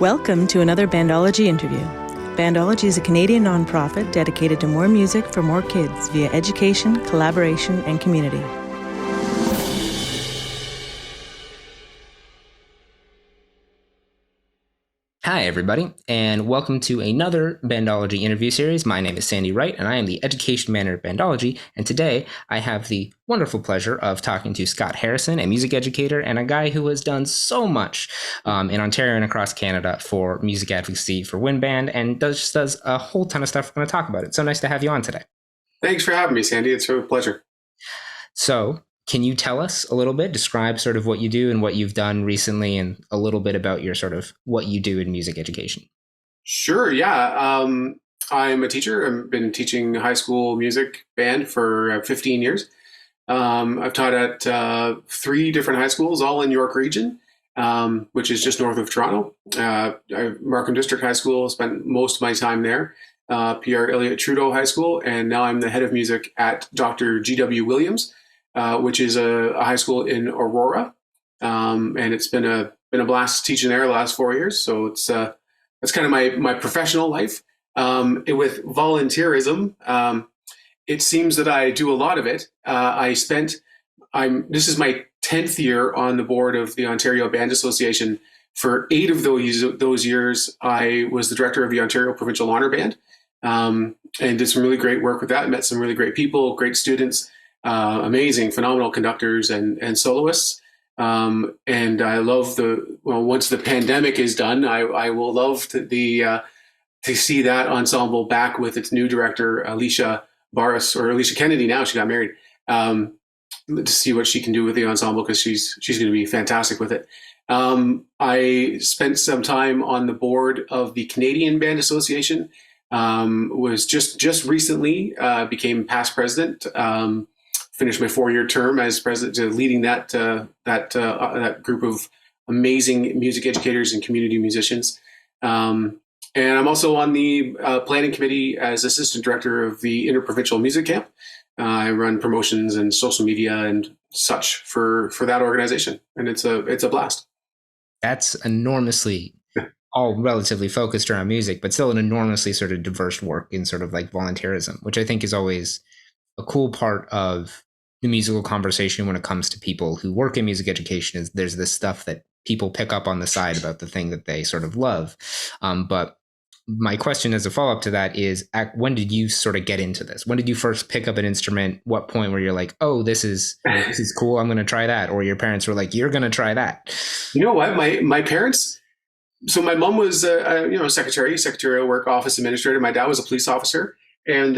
Welcome to another Bandology interview. Bandology is a Canadian nonprofit dedicated to more music for more kids via education, collaboration, and community. Hi, everybody, and welcome to another Bandology interview series. My name is Sandy Wright, and I am the Education Manager at Bandology. And today, I have the wonderful pleasure of talking to Scott Harrison, a music educator and a guy who has done so much in Ontario and across Canada for music advocacy for Wind Band, and does a whole ton of stuff. We're going to talk about it. So nice to have you on today. Thanks for having me, Sandy. It's a pleasure. So, can you tell us a little bit, describe sort of what you do and what you've done recently, and a little bit about your sort of what you do in music education? Sure, yeah. I'm a teacher. I've been teaching high school music band for 15 years. I've taught at 3 different high schools, all in York Region, which is just north of Toronto. Markham District High School, spent most of my time there. Pierre Elliott Trudeau High School, and now I'm the head of music at Dr. G.W. Williams, which is a high school in Aurora, and it's been a blast teaching there the last 4 years. So that's kind of my professional life. With volunteerism, it seems that I do a lot of it. This is my 10th year on the board of the Ontario Band Association. For 8 of those years, I was the director of the Ontario Provincial Honor Band, and did some really great work with that. Met some really great people, great students. Amazing, phenomenal conductors and soloists. And I love once the pandemic is done, I will love to see that ensemble back with its new director, Alicia Barris, or Alicia Kennedy now, she got married, to see what she can do with the ensemble, because she's going to be fantastic with it. I spent some time on the board of the Canadian Band Association, was just recently became past president, finished my 4-year term as president, leading that group of amazing music educators and community musicians. And I'm also on the planning committee as assistant director of the Interprovincial Music Camp. I run promotions and social media and such for that organization, and it's a blast. That's enormously all relatively focused around music, but still an enormously sort of diverse work in sort of like volunteerism, which I think is always a cool part of the musical conversation when it comes to people who work in music education. Is there's this stuff that people pick up on the side about the thing that they sort of love. But my question as a follow-up to that is, when did you sort of get into this? When did you first pick up an instrument? What point where you're like, oh, this is cool, I'm going to try that? Or your parents were like, you're going to try that? You know what? My parents, so my mom was a secretarial work, office administrator. My dad was a police officer, and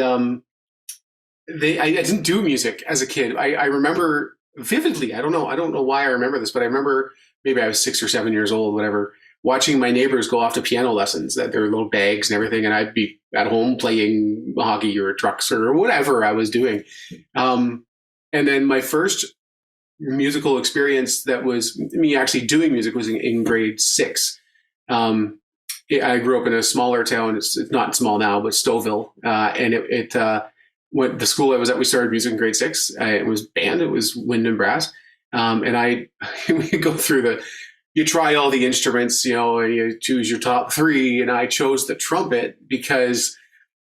I didn't do music as a kid. I remember vividly. I don't know why I remember this, but I remember maybe I was 6 or 7 years old, whatever, watching my neighbors go off to piano lessons, that their little bags and everything, and I'd be at home playing hockey or trucks or whatever I was doing. And then my first musical experience that was me actually doing music was in grade 6. I grew up in a smaller town. It's not small now, but Stouffville, and when the school I was at, we started music in grade 6. It was band. It was wind and brass. And we go through you try all the instruments, you choose your top 3. And I chose the trumpet because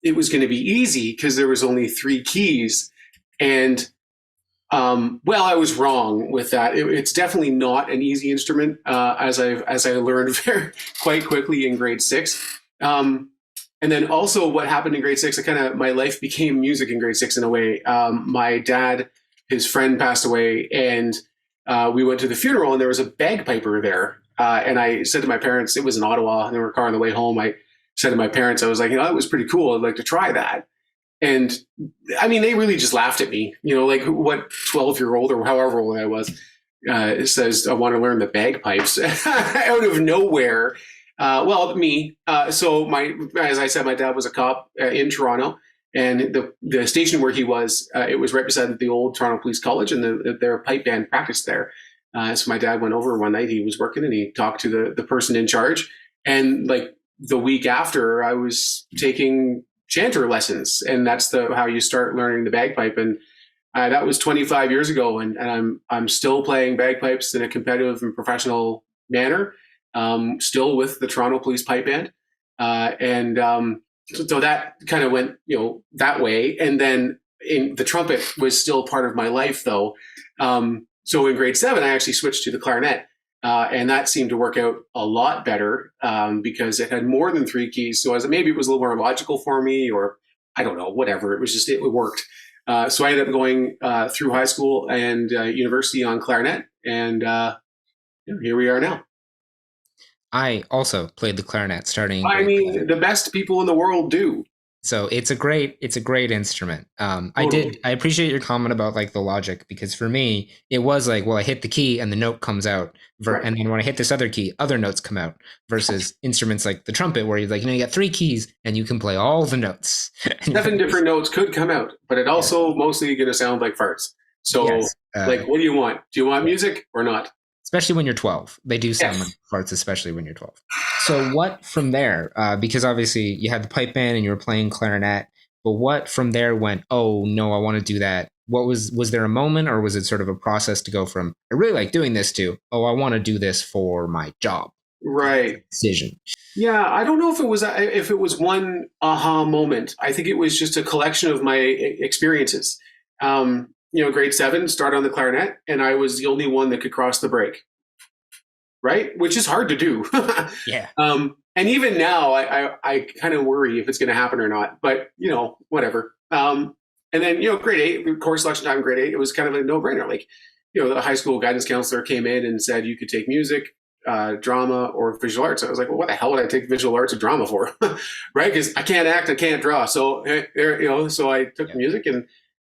it was going to be easy, because there was only 3 keys. And, I was wrong with that. It's definitely not an easy instrument, as I learned quite quickly in grade 6. And then also what happened in grade 6, my life became music in grade 6 in a way. My dad, his friend passed away, and we went to the funeral, and there was a bagpiper there. And I said to my parents, it was in Ottawa, and they were in a car on the way home. I said to my parents, I was like, that was pretty cool. I'd like to try that. And I mean, they really just laughed at me, like what 12-year-old or however old I was, says, I want to learn the bagpipes out of nowhere. Me. So as I said, my dad was a cop in Toronto, and the station where he was, it was right beside the old Toronto Police College, and their pipe band practiced there. So my dad went over one night. He was working, and he talked to the person in charge. And like the week after, I was taking chanter lessons, and that's how you start learning the bagpipe. And that was 25 years ago, and I'm still playing bagpipes in a competitive and professional manner. still with the Toronto Police Pipe Band. So that kind of went, that way. And then the trumpet was still part of my life, though. So in grade 7, I actually switched to the clarinet. And that seemed to work out a lot better because it had more than 3 keys. So maybe it was a little more logical for me, or I don't know, whatever. It was just, it worked. So I ended up going through high school and university on clarinet. And here we are now. I also played the clarinet starting. The best people in the world do. So it's a great instrument. Totally. I appreciate your comment about like the logic, because for me, it was like, well, I hit the key and the note comes out. Right. And then when I hit this other key, other notes come out, versus instruments like the trumpet, where you're like, you got 3 keys and you can play all the notes. 7 different notes could come out, but it also mostly going to sound like farts. So what do you want? Do you want music or not? Especially when you're 12. They do sound like farts, especially when you're 12. So what from there? Because obviously you had the pipe band and you were playing clarinet, but what from there went, oh, no, I want to do that? What was there a moment, or was it sort of a process to go from, I really like doing this, to, oh, I want to do this for my job? Right. Decision. Yeah, I don't know if it was one aha moment. I think it was just a collection of my experiences. Grade 7, started on the clarinet, and I was the only one that could cross the break. Right? Which is hard to do. Yeah. And even now, I kind of worry if it's going to happen or not, but, whatever. And then, grade 8, course selection time in grade 8, it was kind of a no-brainer. Like, the high school guidance counselor came in and said you could take music, drama, or visual arts. I was like, well, what the hell would I take visual arts or drama for? Right? Because I can't act, I can't draw. So, so I took music. And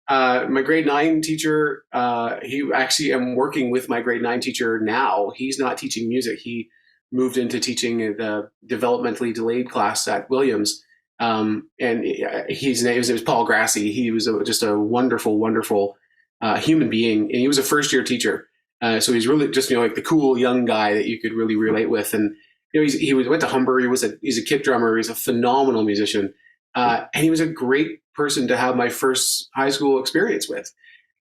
my grade 9 teacher, I'm working with my grade 9 teacher now. He's not teaching music. He moved into teaching the developmentally delayed class at Williams. And his name was Paul Grassi. He was just a wonderful, wonderful human being. And he was a first-year teacher. So he's really just, like the cool young guy that you could really relate with. And, he went to Humber. He's a kit drummer. He's a phenomenal musician. And he was a great person to have my first high school experience with.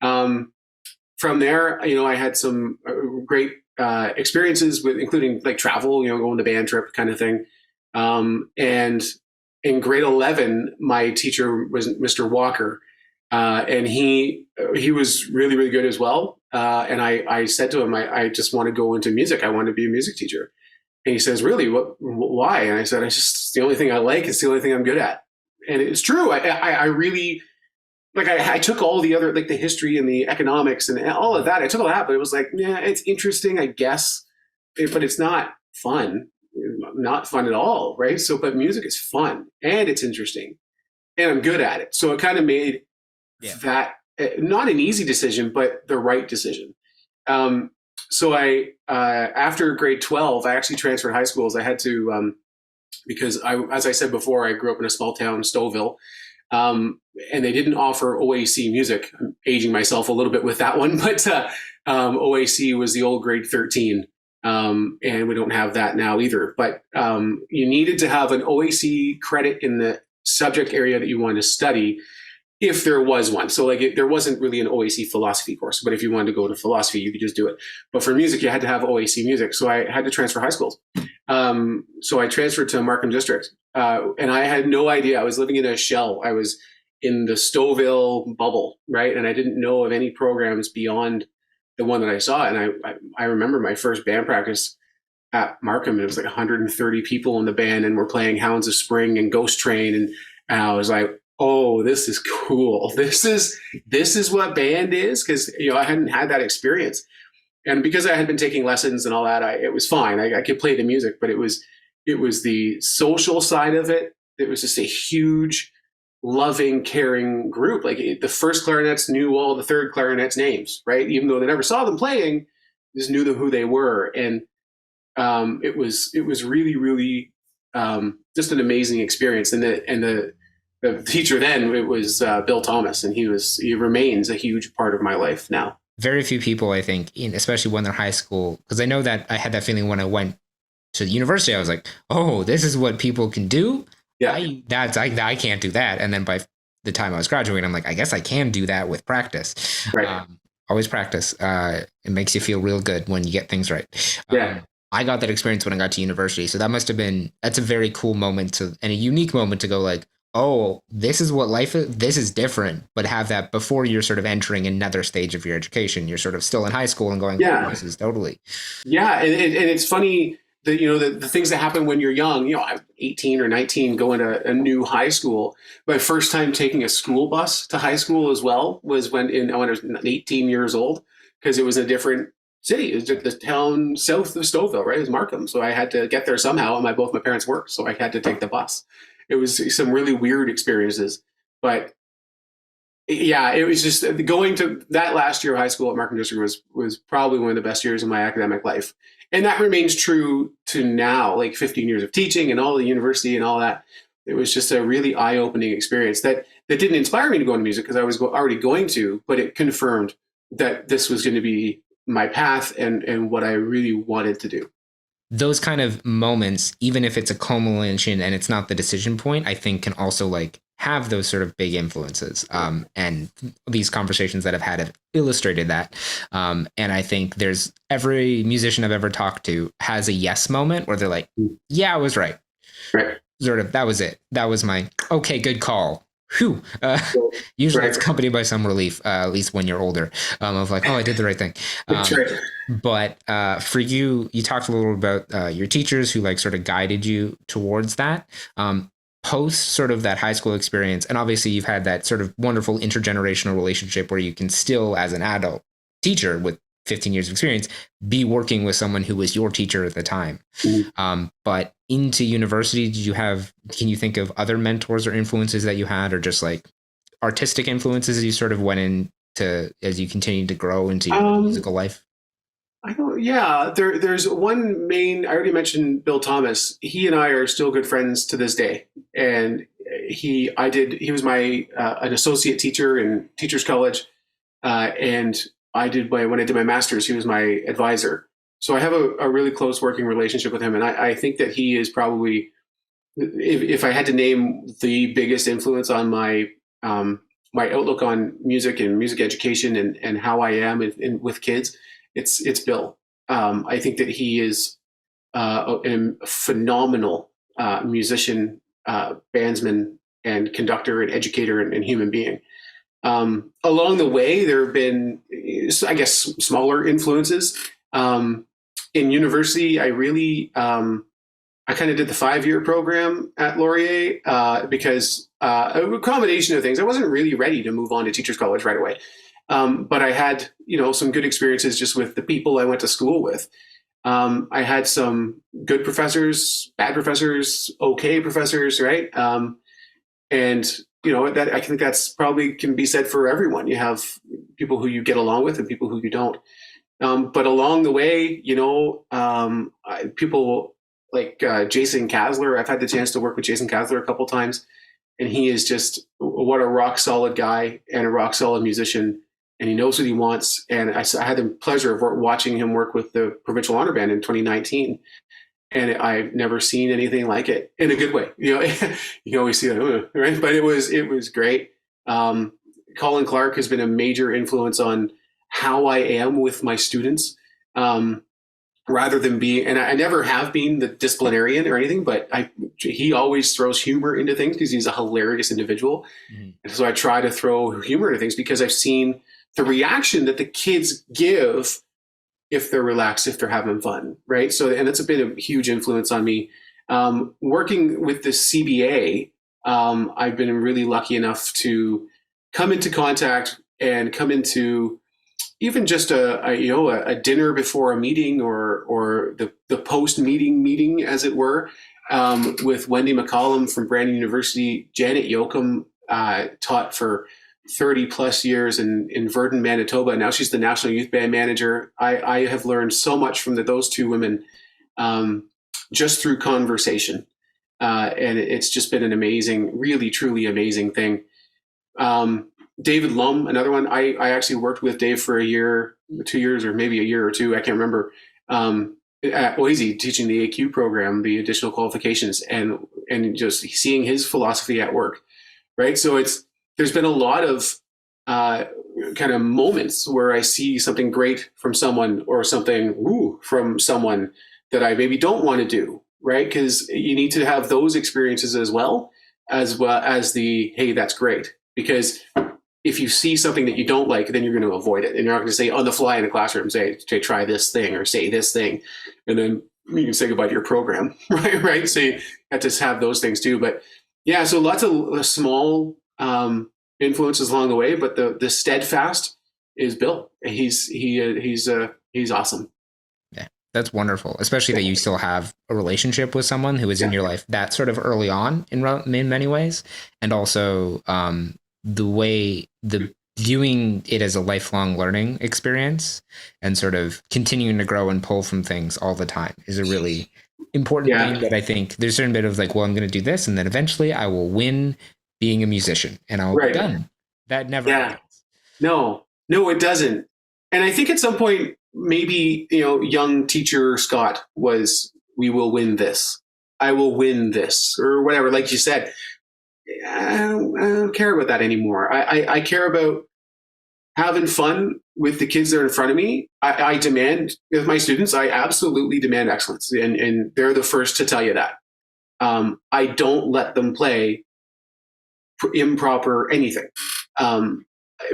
From there, I had some great experiences with, including like travel, going to band trip kind of thing. And in grade 11, my teacher was Mr. Walker, and he was really, really good as well. And I said to him, I just want to go into music. I want to be a music teacher. And he says, really, why? And I said, it's the only thing I like. It's the only thing I'm good at. And it's true. I really, I took all the other, like the history and the economics and all of that. I took all that, but it was like, yeah, it's interesting, I guess, but it's not fun. Not fun at all, right? So, but music is fun and it's interesting and I'm good at it. So it kind of made that not an easy decision, but the right decision. So after grade 12, I actually transferred high schools. I had to, because as I said before, I grew up in a small town, Stouffville, and they didn't offer OAC music. I'm aging myself a little bit with that one, but OAC was the old grade 13. And we don't have that now either. But you needed to have an OAC credit in the subject area that you wanted to study, if there was one. So there wasn't really an OAC philosophy course, but if you wanted to go to philosophy, you could just do it. But for music, you had to have OAC music. So I had to transfer high schools. So I transferred to Markham District, and I had no idea. I was living in a shell. I was in the Stouffville bubble, right? And I didn't know of any programs beyond the one that I saw. And I remember my first band practice at Markham. It was like 130 people in the band, and we're playing Hounds of Spring and Ghost Train. And I was like, oh, this is cool. This is what band is. Cause I hadn't had that experience. And because I had been taking lessons and all that, it was fine. I could play the music, but it was the social side of it. It was just a huge, loving, caring group. Like the first clarinets knew all the third clarinets' names, right? Even though they never saw them playing, just knew who they were. And it was really, really just an amazing experience. And the teacher then, it was Bill Thomas, and he remains a huge part of my life now. Very few people, I think, especially when they're high school, because I know that I had that feeling when I went to university. I was like, oh, this is what people can do. Yeah, I can't do that. And then by the time I was graduating, I'm like, I guess I can do that with practice. Right. Always practice. It makes you feel real good when you get things right. Yeah. I got that experience when I got to university. So that's a very cool moment and a unique moment to go like, oh, this is what life is. This is different, but have that before you're sort of entering another stage of your education. You're sort of still in high school and going, oh, this is totally. Yeah. And it's funny that, the things that happen when you're young, I'm 18 or 19 going to a new high school. My first time taking a school bus to high school as well was when I was 18 years old, because it was a different city. It was the town south of Stouffville, right? It was Markham. So I had to get there somehow, and both my parents worked, so I had to take the bus. It was some really weird experiences, but yeah, it was just going to that last year of high school at Markham District was probably one of the best years of my academic life. And that remains true to now, like 15 years of teaching and all the university and all that. It was just a really eye-opening experience that didn't inspire me to go into music, because I was already going to, but it confirmed that this was going to be my path and what I really wanted to do. Those kind of moments, even if it's a culmination and it's not the decision point, I think can also like have those sort of big influences. And these conversations that I've had have illustrated that. And I think there's every musician I've ever talked to has a yes moment where they're like, yeah, I was right. Right. Sort of, that was it. That was my, okay, good call. Whew. Usually it's accompanied by some relief, at least when you're older, of like, oh, I did the right thing. But for you talked a little about your teachers who like sort of guided you towards that. Post sort of that high school experience, and obviously you've had that sort of wonderful intergenerational relationship where you can still, as an adult teacher with 15 years of experience, be working with someone who was your teacher at the time. But into university, can you think of other mentors or influences that you had, or just like artistic influences you sort of went into as you continued to grow into your musical life? There's one main, I already mentioned Bill Thomas. He and I are still good friends to this day. And he was my, an associate teacher in Teachers College. And when I did my master's, he was my advisor. So I have a really close working relationship with him. And I think that he is probably, if I had to name the biggest influence on my outlook on music and music education and how I am with kids, it's Bill. I think that he is a phenomenal musician, bandsman, and conductor, and educator, and human being. Along the way, there have been, I guess, smaller influences. In university, I really, I kind of did the 5-year program at Laurier because a combination of things. I wasn't really ready to move on to Teachers College right away. But I had, some good experiences just with the people I went to school with. I had some good professors, bad professors, okay professors, right? And that I think that's probably can be said for everyone. You have people who you get along with and people who you don't. But along the way, people like Jason Kasler. I've had the chance to work with Jason Kasler a couple times, and he is just what a rock solid guy and a rock solid musician. And he knows what he wants. And I had the pleasure of watching him work with the Provincial Honor Band in 2019. And I've never seen anything like it in a good way. You can always see that, right? But it was great. Colin Clark has been a major influence on how I am with my students, rather than being, and I never have been the disciplinarian or anything, but he always throws humor into things because he's a hilarious individual. Mm-hmm. And so I try to throw humor into things because I've seen the reaction that the kids give if they're relaxed, if they're having fun, right? So, and that's been a huge influence on me. Working with the CBA, I've been really lucky enough to come into contact and come into even just a dinner before a meeting or the post-meeting meeting, as it were, with Wendy McCollum from Brandon University. Janet Yoakum taught for 30 plus years in Virden, Manitoba. Now she's the National Youth Band manager. I have learned so much from those two women just through conversation. And it's just been an amazing, really, truly amazing thing. David Lum, another one. I actually worked with Dave for a year, 2 years, or maybe a year or two. I can't remember. At OISE, teaching the AQ program, the additional qualifications, and just seeing his philosophy at work. Right. So there's been a lot of kind of moments where I see something great from someone or something from someone that I maybe don't want to do, right? Because you need to have those experiences as well as the, hey, that's great. Because if you see something that you don't like, then you're going to avoid it. And you're not going to say on the fly in a classroom, say, try this thing or say this thing. And then you can say goodbye to your program, right? Right. So you have to have those things too. But yeah, so lots of small influences along the way. But the steadfast is Bill. He's awesome. Yeah, that's wonderful. Especially that you still have a relationship with someone who is in your life that sort of early on in many ways. And also the viewing it as a lifelong learning experience and sort of continuing to grow and pull from things all the time is a really important thing that I think there's a certain bit of like, well, I'm going to do this and then eventually I will win being a musician and I'll be done. That never happens. No, it doesn't. And I think at some point, maybe, young teacher Scott was, we will win this. I will win this or whatever. Like you said, I don't care about that anymore. I care about having fun with the kids that are in front of me. I demand with my students, I absolutely demand excellence. And they're the first to tell you that. I don't let them play improper anything.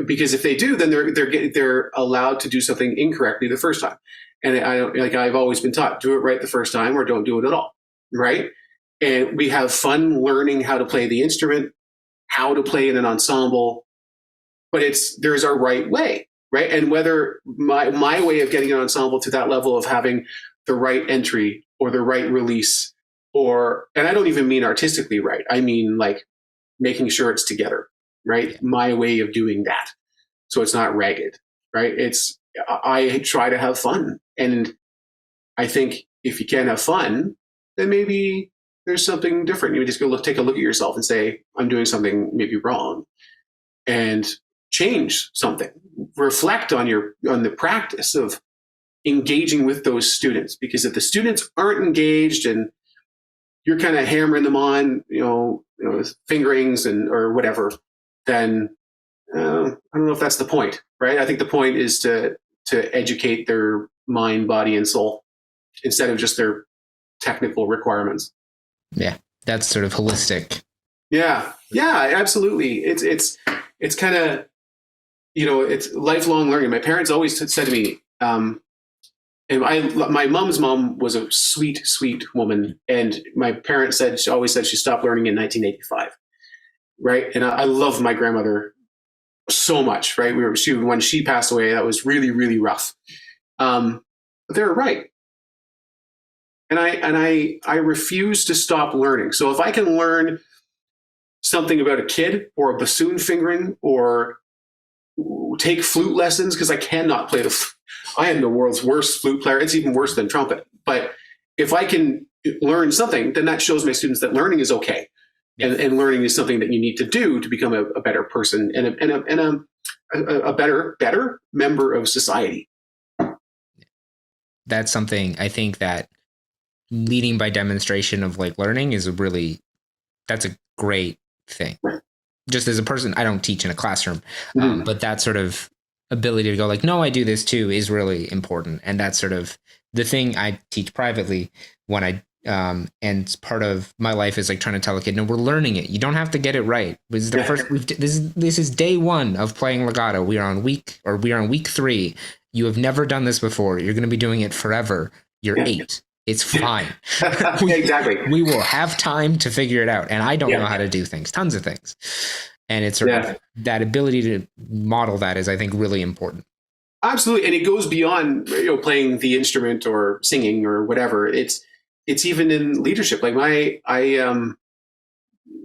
Because if they do, then they're allowed to do something incorrectly the first time. And I've always been taught, do it right the first time or don't do it at all. Right. And we have fun learning how to play the instrument, how to play in an ensemble, but there's a right way, right? And whether my way of getting an ensemble to that level of having the right entry or the right release, and I don't even mean artistically right, I mean like making sure it's together, right? Yeah. My way of doing that, so it's not ragged, right? I try to have fun, and I think if you can't have fun, then maybe there's something different. You just go take a look at yourself and say, I'm doing something maybe wrong, and change something. Reflect on the practice of engaging with those students, because if the students aren't engaged and you're kind of hammering them on, fingerings or whatever, then I don't know if that's the point, right? I think the point is to educate their mind, body, and soul instead of just their technical requirements. Yeah, that's sort of holistic. Yeah, absolutely. It's kind of, it's lifelong learning. My parents always said to me, and my mom's mom was a sweet, sweet woman, and my parents always said she stopped learning in 1985, right? And I love my grandmother so much, right? When she passed away, that was really, really rough. But they were right. And I refuse to stop learning. So if I can learn something about a kid or a bassoon fingering or take flute lessons, because I cannot play I am the world's worst flute player. It's even worse than trumpet. But if I can learn something, then that shows my students that learning is okay. Yeah. And learning is something that you need to do to become a better person and a better member of society. That's something I think that leading by demonstration of like learning that's a great thing. Right. Just as a person, I don't teach in a classroom, but that sort of ability to go like, no, I do this too is really important. And that's sort of the thing I teach privately when and part of my life is like trying to tell a kid, no, we're learning it. You don't have to get it right. This is the first, this is day one of playing legato. We are on week 3. You have never done this before. You're going to be doing it forever. You're 8. It's fine. Exactly. We will have time to figure it out. And I don't know how to do things, tons of things. And it's sort of that ability to model that is, I think, really important. Absolutely. And it goes beyond, playing the instrument or singing or whatever. It's even in leadership. Like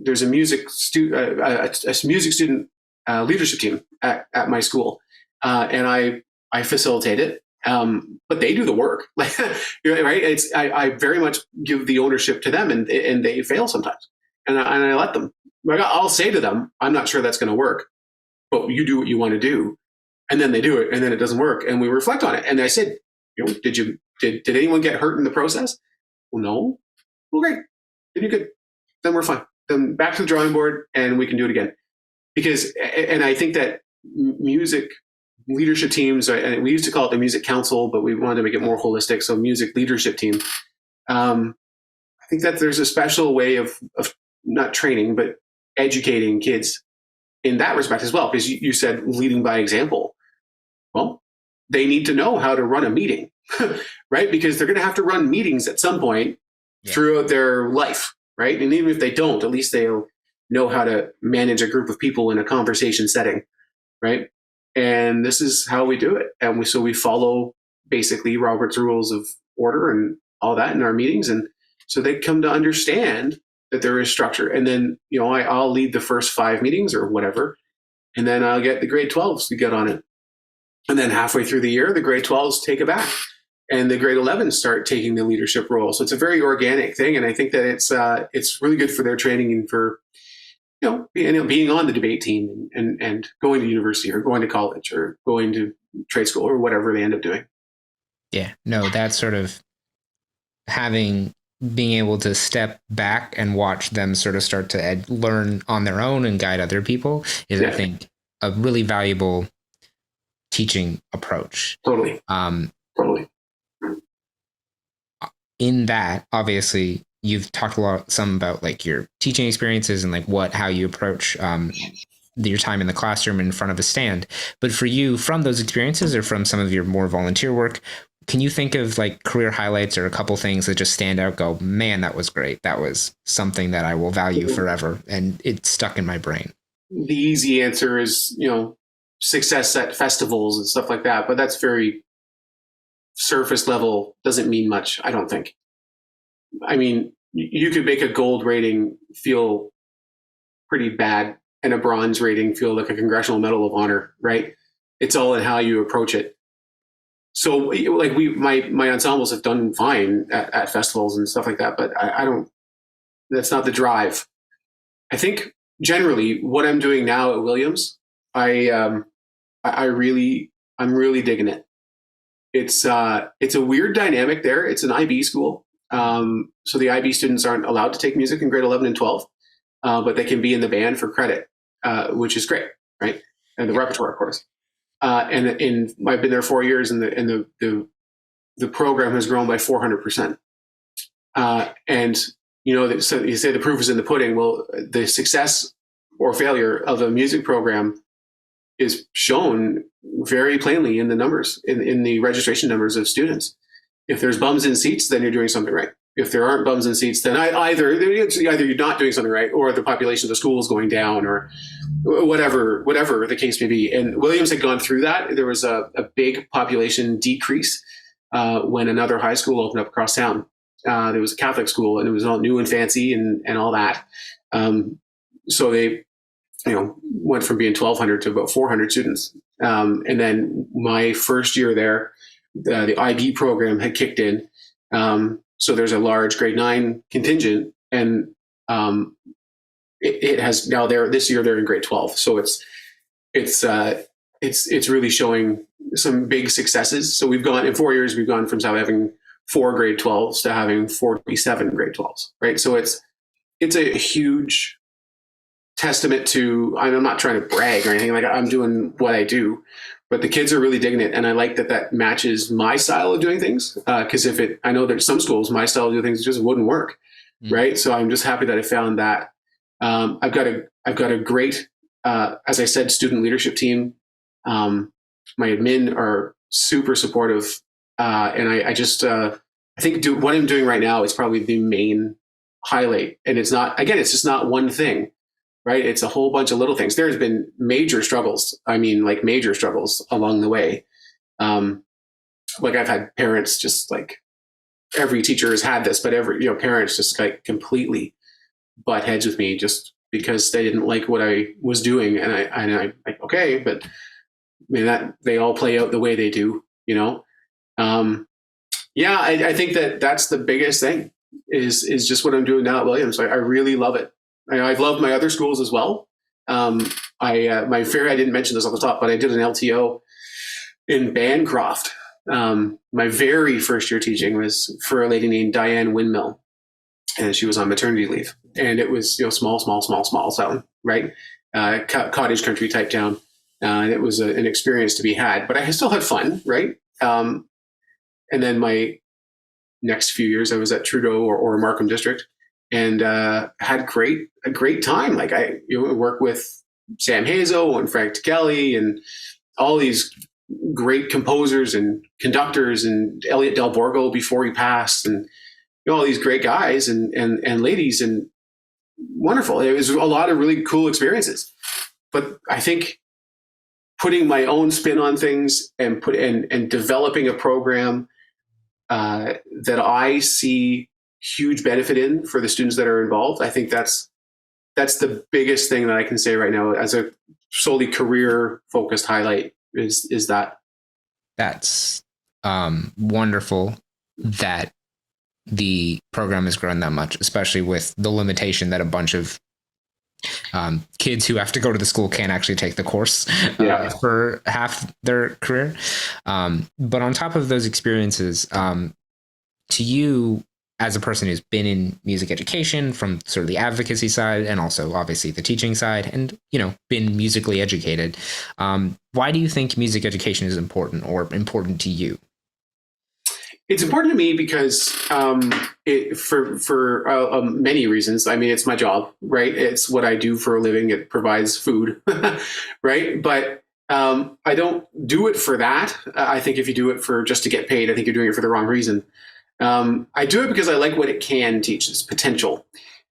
there's a music student leadership team at my school. And I facilitate it. But they do the work, right? I very much give the ownership to them, and they fail sometimes, and I let them. Like I'll say to them, "I'm not sure that's going to work, but you do what you want to do," and then they do it, and then it doesn't work, and we reflect on it. And I said, did anyone get hurt in the process? Well, no. Well, great. Then you're good. Then we're fine. Then back to the drawing board, and we can do it again. And I think that music leadership teams, and we used to call it the music council, but we wanted to make it more holistic. So music leadership team. I think that there's a special way of not training, but educating kids in that respect as well. Because you said leading by example. Well, they need to know how to run a meeting, right? Because they're going to have to run meetings at some point throughout their life, right? And even if they don't, at least they'll know how to manage a group of people in a conversation setting, right? And this is how we do it. And so we follow basically Robert's rules of order and all that in our meetings. And so they come to understand that there is structure. And then, I'll lead the first 5 meetings or whatever, and then I'll get the grade 12s to get on it. And then halfway through the year, the grade 12s take it back, and the grade 11s start taking the leadership role. So it's a very organic thing. And I think that it's really good for their training and for, being on the debate team and going to university or going to college or going to trade school or whatever they end up doing. Yeah, no, that's sort of being able to step back and watch them sort of start to learn on their own and guide other people is, I think, a really valuable teaching approach. Totally. Totally. In that, obviously, you've talked some about like your teaching experiences and like how you approach your time in the classroom in front of a stand. But for you, from those experiences or from some of your more volunteer work, can you think of like career highlights or a couple things that just stand out? Go, man, that was great. That was something that I will value forever, and it's stuck in my brain. The easy answer is, success at festivals and stuff like that. But that's very surface level, doesn't mean much, I don't think. I mean, you could make a gold rating feel pretty bad and a bronze rating feel like a Congressional Medal of Honor, right? It's all in how you approach it. So like my ensembles have done fine at festivals and stuff like that, but I don't, that's not the drive. I think generally what I'm doing now at Williams, I'm really digging it. It's a weird dynamic there. It's an IB school. So the IB students aren't allowed to take music in grade 11 and 12, but they can be in the band for credit, which is great, right? And the repertoire, of course. And I've been there 4 years, and the program has grown by 400%. And so you say the proof is in the pudding. Well, the success or failure of a music program is shown very plainly in the numbers, in the registration numbers of students. If there's bums in seats, then you're doing something right. If there aren't bums in seats, then either you're not doing something right, or the population of the school is going down, or whatever the case may be. And Williams had gone through that. There was a big population decrease when another high school opened up across town. There was a Catholic school, and it was all new and fancy and all that. So they went from being 1,200 to about 400 students. And then my first year there, the IB program had kicked in. So there's a large grade 9 contingent, and it has now this year they're in grade 12. So it's really showing some big successes. So in 4 years, we've gone from having 4 grade 12s to having 47 grade 12s, right? So it's a huge testament to, I'm not trying to brag or anything, like I'm doing what I do, but the kids are really digging it. And I like that matches my style of doing things. Cause I know there's some schools, my style of doing things just wouldn't work. Right. So I'm just happy that I found that. I've got a great, as I said, student leadership team. My admin are super supportive. And I think what I'm doing right now is probably the main highlight. And it's just not one thing. Right. It's a whole bunch of little things. There's been major struggles. I mean, like major struggles along the way. Like I've had parents just like, every teacher has had this, but parents just like completely butt heads with me just because they didn't like what I was doing. And I like, okay, but I mean, that they all play out the way they do, I think that's the biggest thing is just what I'm doing now at Williams. I really love it. I've loved my other schools as well. I didn't mention this off the top, but I did an LTO in Bancroft. My very first year teaching was for a lady named Diane Windmill, and she was on maternity leave. And it was, small town, right? Cottage country type town. And it was an experience to be had, but I still had fun, right? And then my next few years, I was at Trudeau or Markham District, and had a great time. Like I work with Sam Hazo and Frank Kelly and all these great composers and conductors, and Elliot Del Borgo before he passed, and all these great guys and ladies, and wonderful. It was a lot of really cool experiences. But I think putting my own spin on things and developing a program that I see huge benefit in for the students that are involved, I think that's the biggest thing that I can say right now as a solely career focused highlight is that. That's wonderful that the program has grown that much, especially with the limitation that a bunch of kids who have to go to the school can't actually take the course for half their career. But on top of those experiences, to you as a person who's been in music education from sort of the advocacy side and also obviously the teaching side and, been musically educated, why do you think music education is important or important to you? It's important to me because for many reasons. I mean, it's my job, right? It's what I do for a living. It provides food, right? But I don't do it for that. I think if you do it for just to get paid, I think you're doing it for the wrong reason. I do it because I like what it can teach, its potential.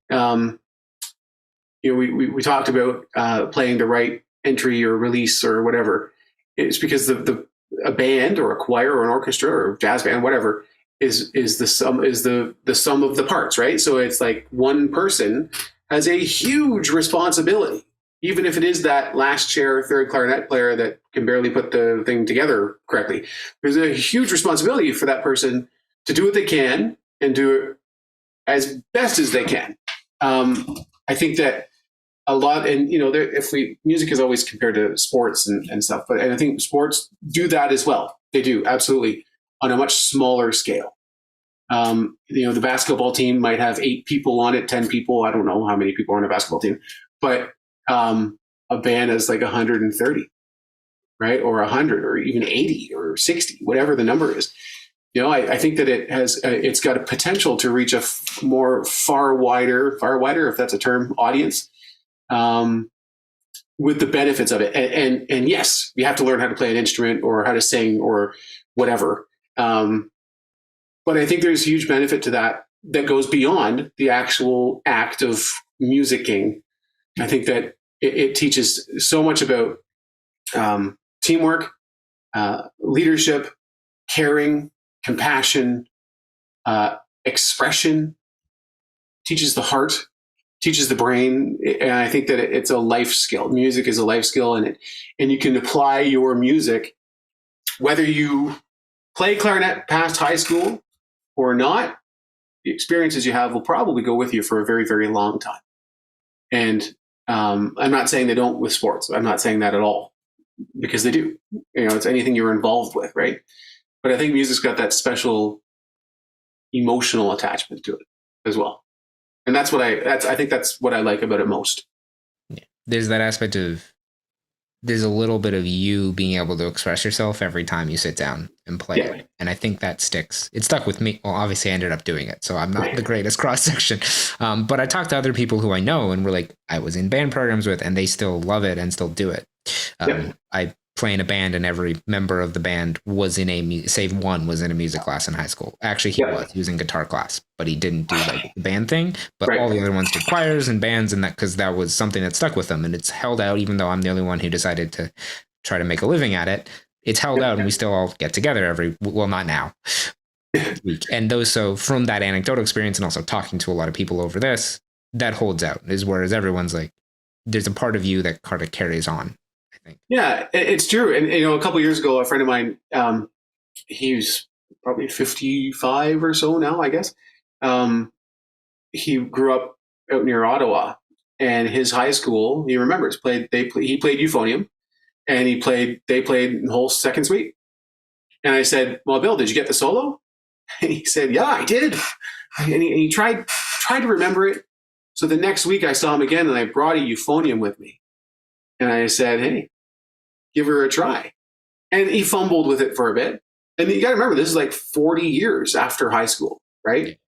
We talked about playing the right entry or release or whatever. It's because a band or a choir or an orchestra or jazz band, whatever, is the sum of the parts, right? So it's like one person has a huge responsibility, even if it is that last chair, third clarinet player that can barely put the thing together correctly. There's a huge responsibility for that person to do what they can and do it as best as they can. I think that a lot, and music is always compared to sports and stuff, but I think sports do that as well. They do, absolutely, on a much smaller scale. The basketball team might have 8 people on it, 10 people. I don't know how many people are on a basketball team, but a band is like 130, right? Or 100 or even 80 or 60, whatever the number is. I think that it's got a potential to reach a far wider, if that's a term, audience, with the benefits of it. And yes, you have to learn how to play an instrument or how to sing or whatever. But I think there's huge benefit to that goes beyond the actual act of musicking. I think that it teaches so much about teamwork, leadership, caring, compassion, expression, teaches the heart, teaches the brain. And I think that it's a life skill. Music is a life skill, and you can apply your music, whether you play clarinet past high school or not. The experiences you have will probably go with you for a very, very long time. And I'm not saying they don't with sports. I'm not saying that at all, because they do. It's anything you're involved with, right? But I think music's got that special emotional attachment to it as well. And I think that's what I like about it most. Yeah. There's that aspect of, there's a little bit of you being able to express yourself every time you sit down and play it. And I think that sticks. It stuck with me. Well, obviously I ended up doing it, so I'm not the greatest cross section. But I talked to other people who I know and were like, I was in band programs with, and they still love it and still do it. I play in a band, and every member of the band was save one was in a music class in high school. Actually, he was in guitar class, but he didn't do like the band thing. But all the other ones did choirs and bands, and that, because that was something that stuck with them, and it's held out. Even though I'm the only one who decided to try to make a living at it, it's held out, and we still all get together not now, week. And so from that anecdotal experience, and also talking to a lot of people over this, that holds out. Whereas everyone's like, there's a part of you that kind of carries on. Yeah, it's true. And, a couple of years ago, a friend of mine, he's probably 55 or so now, I guess. He grew up out near Ottawa, and his high school, he remembers, he played euphonium, and they played the whole second suite. And I said, well, Bill, did you get the solo? And he said, yeah, I did. And he tried to remember it. So the next week I saw him again, and I brought a euphonium with me. And I said, hey, give her a try. And he fumbled with it for a bit. And you got to remember, this is like 40 years after high school, right?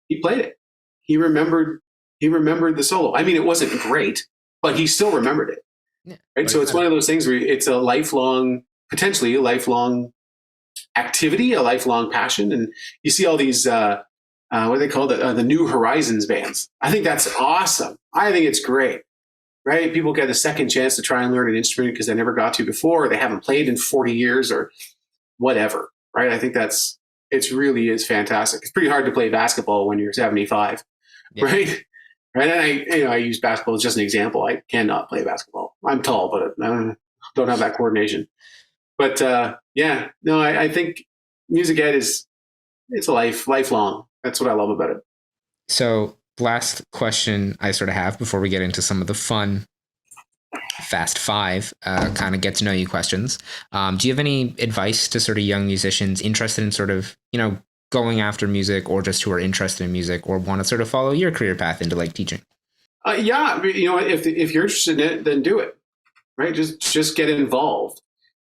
He played it. He remembered the solo. I mean, it wasn't great, but he still remembered it. Yeah. Right. So it's one of those things where it's a lifelong, potentially a lifelong activity, a lifelong passion. And you see all these, what do they call the New Horizons bands. I think that's awesome. I think it's great. Right? People get a second chance to try and learn an instrument because they never got to before, or they haven't played in 40 years or whatever. Right? I think it really is fantastic. It's pretty hard to play basketball when you're 75. Yeah. Right? Right. And I use basketball as just an example. I cannot play basketball. I'm tall, but I don't have that coordination. But I think music ed it's a lifelong. That's what I love about it. So last question I sort of have before we get into some of the fun fast five kind of get to know you questions. Do you have any advice to sort of young musicians interested in sort of, going after music, or just who are interested in music or want to sort of follow your career path into like teaching? If you're interested in it, then do it. Right? Just get involved.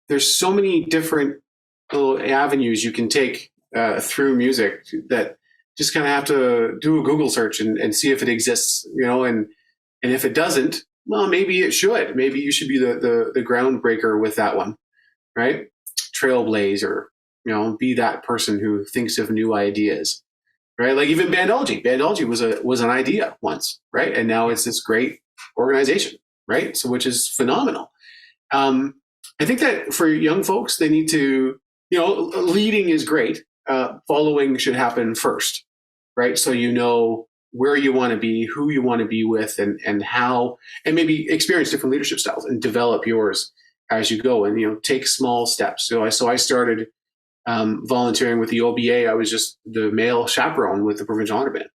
There's so many different little avenues you can take through music that just kind of have to do a Google search and see if it exists, and if it doesn't, well, maybe it should. Maybe you should be the groundbreaker with that one, right? Trailblaze, or, be that person who thinks of new ideas, right? Like even Bandology. Bandology was an idea once, right? And now it's this great organization, right? So, which is phenomenal. I think that for young folks, they need to, leading is great. Following should happen first, right? So where you want to be, who you want to be with, and how, and maybe experience different leadership styles and develop yours as you go, and take small steps. So I started volunteering with the OBA. I was just the male chaperone with the provincial honor band.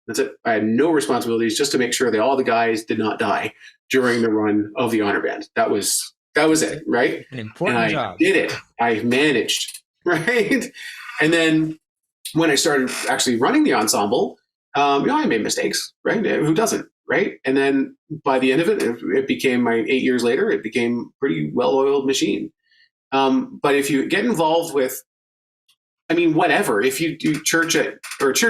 That's it. I had no responsibilities, just to make sure that all the guys did not die during the run of the honor band. That was it, right? An important job. I did it. I managed, right? And then when I started actually running the ensemble, I made mistakes, right? Who doesn't, right? And then by the end of it became 8 years later, it became a pretty well-oiled machine. But if you get involved with, whatever, if you do church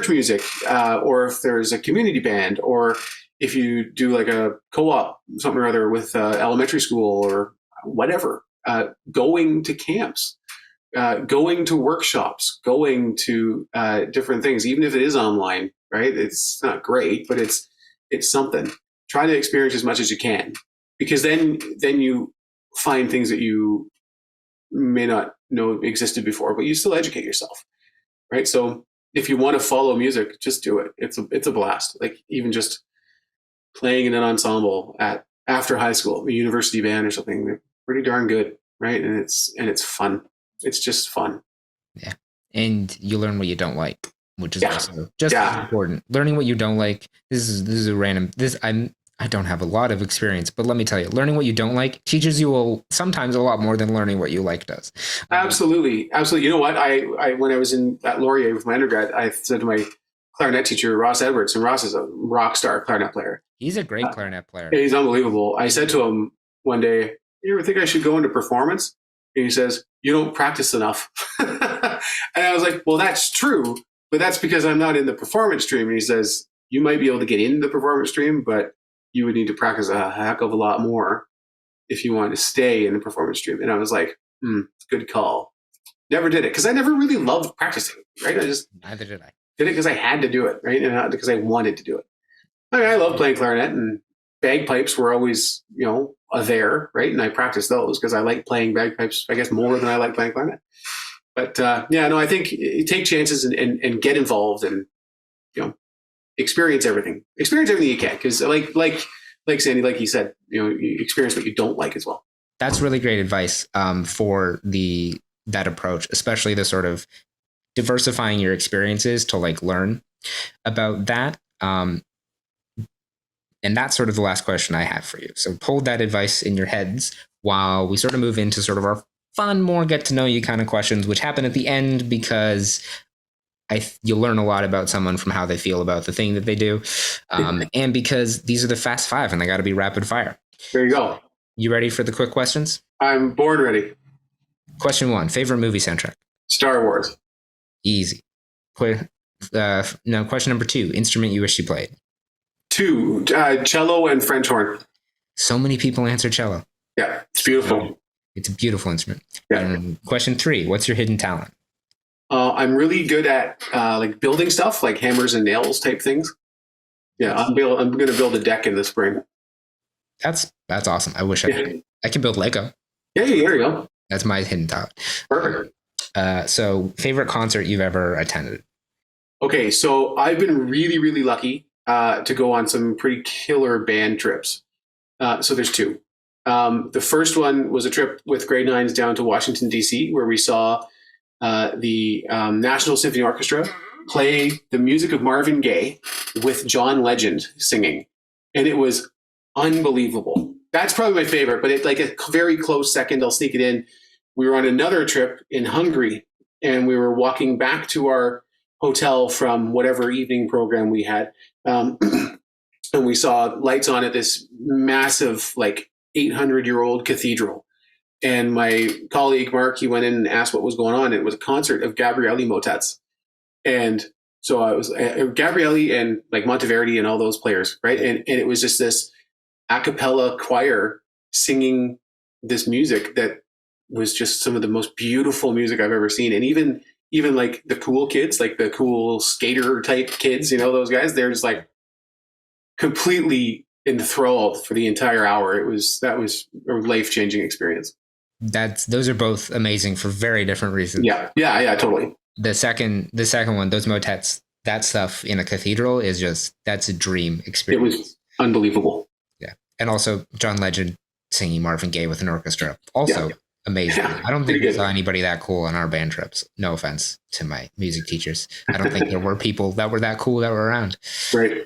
music, or if there's a community band, or if you do like a co-op, something or other with elementary school or whatever, going to camps, going to workshops, going to different things, even if it is online, right? It's not great, but it's something. Try to experience as much as you can, because then you find things that you may not know existed before, but you still educate yourself, right? So if you want to follow music, just do it. It's a blast. Like even just playing in an ensemble after high school, a university band or something, they're pretty darn good, right? And it's fun. It's just fun. Yeah. And you learn what you don't like, which is also just as important. Learning what you don't like. This is a random. I don't have a lot of experience, but let me tell you, learning what you don't like teaches you sometimes a lot more than learning what you like does. Absolutely. You know what? I when I was at Laurier with my undergrad, I said to my clarinet teacher, Ross Edwards, and Ross is a rock star clarinet player. He's a great clarinet player. He's unbelievable. I said to him one day, "You ever think I should go into performance?" And he says, "You don't practice enough." And I was like, "Well, that's true, but that's because I'm not in the performance stream." And he says, "You might be able to get into the performance stream, but you would need to practice a heck of a lot more if you want to stay in the performance stream." And I was like, good call. Never did it, because I never really loved practicing, right? Neither did I. Did it because I had to do it, right? And not because I wanted to do it. I love playing clarinet, and bagpipes were always, there, right? And I practiced those because I like playing bagpipes, I guess, more than I like playing clarinet. But I think take chances and get involved, and experience everything you can, because like Sandy, like he said, you experience what you don't like as well. That's really great advice for that approach, especially the sort of diversifying your experiences to like learn about that. And that's sort of the last question I have for you. So hold that advice in your heads while we sort of move into sort of our fun, more get to know you kind of questions, which happen at the end, because you'll learn a lot about someone from how they feel about the thing that they do. And because these are the fast five and they got to be rapid fire. There you go. You ready for the quick questions? I'm born ready. Question 1, favorite movie soundtrack? Star Wars. Easy. Now, question number 2, instrument you wish you played? 2, cello and French horn. So many people answer cello. Yeah, it's beautiful. It's a beautiful instrument. Yeah. And question 3, what's your hidden talent? I'm really good at like building stuff, like hammers and nails type things. Yeah, I'm going to build a deck in the spring. That's awesome. I wish I could. I can build Lego. Yeah, there you go. That's my hidden talent. Perfect. So, favorite concert you've ever attended? Okay, so I've been really, really lucky to go on some pretty killer band trips. So there's 2. The first one was a trip with grade 9s down to Washington, D.C., where we saw the National Symphony Orchestra play the music of Marvin Gaye with John Legend singing. And it was unbelievable. That's probably my favorite, but it's like a very close second. I'll sneak it in. We were on another trip in Hungary, and we were walking back to our hotel from whatever evening program we had. And we saw lights on at this massive, like 800-year-old cathedral. And my colleague, Mark, he went in and asked what was going on. It was a concert of Gabrieli motets. And so I was Gabrieli and like Monteverdi and all those players, right? And it was just this a cappella choir singing this music that was just some of the most beautiful music I've ever seen. And even like the cool kids, like the cool skater type kids, those guys, they're just like completely enthralled for the entire hour. That was a life-changing experience. Those are both amazing for very different reasons. Yeah, totally. The second one, those motets, that stuff in a cathedral that's a dream experience. It was unbelievable. Yeah. And also John Legend singing Marvin Gaye with an orchestra. Also amazing. Yeah, I don't think we saw anybody that cool on our band trips. No offense to my music teachers. I don't think there were people that were that cool that were around. Right.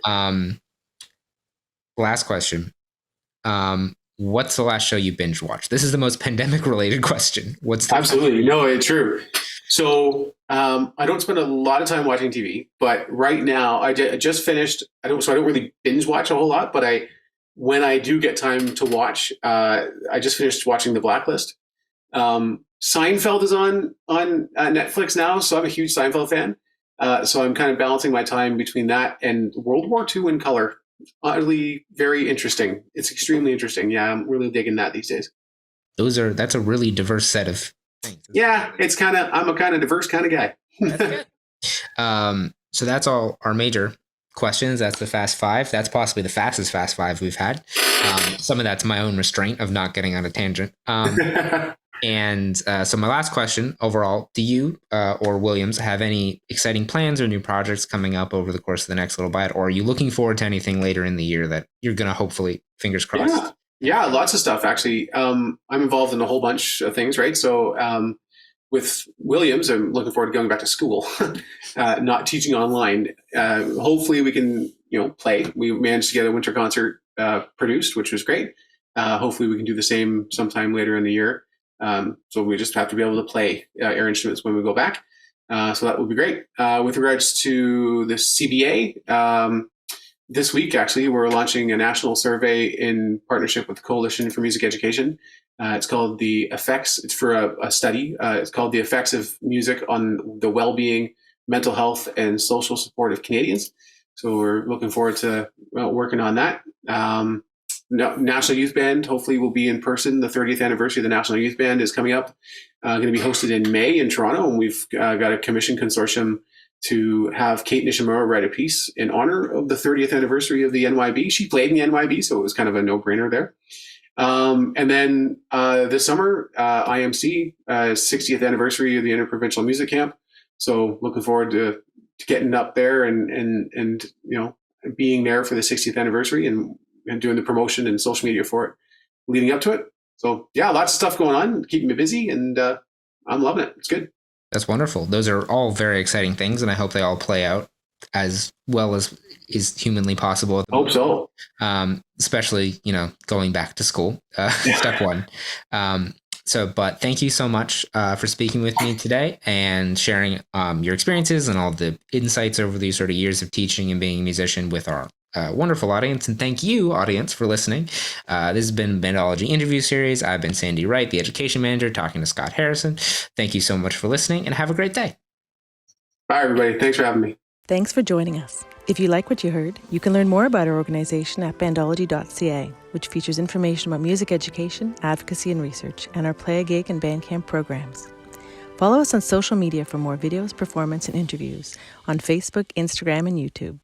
Last question. What's the last show you binge watched? This is the most pandemic related question. Absolutely. No, it's true. So I don't spend a lot of time watching TV, but right now I just finished. I don't really binge watch a whole lot, but when I do get time to watch, I just finished watching The Blacklist. Seinfeld is on Netflix now, so I'm a huge Seinfeld fan. So I'm kind of balancing my time between that and World War II in color. Utterly very interesting. It's extremely interesting. Yeah, I'm really digging that these days. That's a really diverse set of things. Yeah, I'm a kind of diverse kind of guy. That's good. So that's all our major questions. That's the Fast Five. That's possibly the fastest Fast Five we've had. Some of that's my own restraint of not getting on a tangent. And so my last question overall, do you or Williams have any exciting plans or new projects coming up over the course of the next little bit? Or are you looking forward to anything later in the year that you're going to hopefully, fingers crossed? Yeah, lots of stuff, actually. I'm involved in a whole bunch of things, right? So with Williams, I'm looking forward to going back to school, not teaching online. Hopefully we can, play. We managed to get a winter concert produced, which was great. Hopefully we can do the same sometime later in the year. So we just have to be able to play air instruments when we go back. So that would be great. With regards to the CBA, this week, actually, we're launching a national survey in partnership with the Coalition for Music Education. It's called The Effects. It's for a study. It's called The Effects of Music on the Well-Being, Mental Health, and Social Support of Canadians. So we're looking forward to working on that. National Youth Band hopefully will be in person. The 30th anniversary of the National Youth Band is coming up. Going to be hosted in May in Toronto, and we've got a commission consortium to have Kate Nishimura write a piece in honor of the 30th anniversary of the NYB. She played in the NYB, so it was kind of a no-brainer there. And then this summer, IMC 60th anniversary of the Interprovincial Music Camp. So looking forward to getting up there and being there for the 60th anniversary and doing the promotion and social media for it leading up to it. So yeah, lots of stuff going on, keeping me busy, and I'm loving it. It's good. That's wonderful. Those are all very exciting things, and I hope they all play out as well as is humanly possible. Hope so. Especially, going back to school, step one. But thank you so much for speaking with me today and sharing your experiences and all the insights over these sort of years of teaching and being a musician with our wonderful audience, and thank you, audience, for listening. This has been Bandology Interview Series. I've been Sandy Wright, the Education Manager, talking to Scott Harrison. Thank you so much for listening, and have a great day. Bye, everybody. Thanks for having me. Thanks for joining us. If you like what you heard, you can learn more about our organization at bandology.ca, which features information about music education, advocacy, and research, and our Play a Gig and Bandcamp programs. Follow us on social media for more videos, performance, and interviews on Facebook, Instagram, and YouTube.